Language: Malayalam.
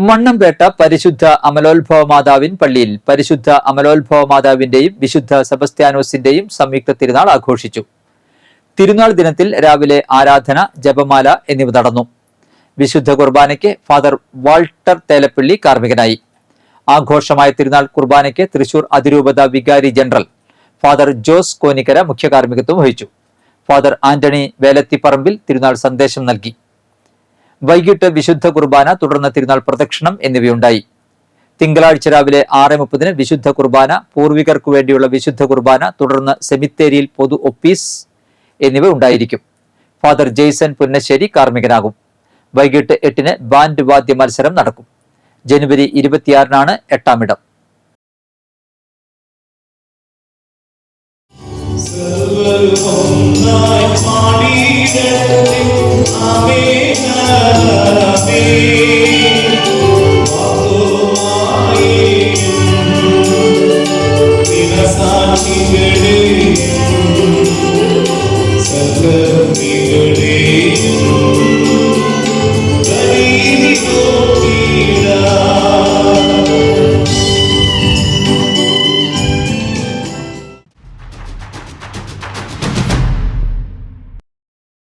മണ്ണമ്പേട്ട പരിശുദ്ധ അമലോത്ഭവ മാതാവിൻ പള്ളിയിൽ പരിശുദ്ധ അമലോത്ഭവ മാതാവിന്റെയും വിശുദ്ധ സെബസ്ത്യാനോസിന്റെയും സംയുക്ത തിരുനാൾ ആഘോഷിച്ചു. തിരുനാൾ ദിനത്തിൽ രാവിലെ ആരാധന, ജപമാല എന്നിവ നടന്നു. വിശുദ്ധ കുർബാനയ്ക്ക് ഫാദർ വാൾട്ടർ തേലപ്പള്ളി കാർമ്മികനായി. ആഘോഷമായ തിരുനാൾ കുർബാനയ്ക്ക് തൃശൂർ അതിരൂപത വികാരി ജനറൽ ഫാദർ ജോസ് കോനിക്കര മുഖ്യ കാർമ്മികത്വം വഹിച്ചു. ഫാദർ ആന്റണി വേലത്തിപ്പറമ്പിൽ തിരുനാൾ സന്ദേശം നൽകി. വൈകിട്ട് വിശുദ്ധ കുർബാന, തുടർന്ന് തിരുനാൾ പ്രദക്ഷിണം എന്നിവയുണ്ടായി. തിങ്കളാഴ്ച രാവിലെ 6:30 വിശുദ്ധ കുർബാന, പൂർവികർക്കു വേണ്ടിയുള്ള വിശുദ്ധ കുർബാന, തുടർന്ന് സെമിത്തേരിയിൽ പൊതു ഒപ്പീസ് എന്നിവ ഉണ്ടായിരിക്കും. ഫാദർ ജെയ്സൺ പുന്നശ്ശേരി കാർമ്മികനാകും. വൈകിട്ട് 8 ബാൻഡ് വാദ്യ മത്സരം നടക്കും. ജനുവരി 26 8ാം ഇടം. Amen.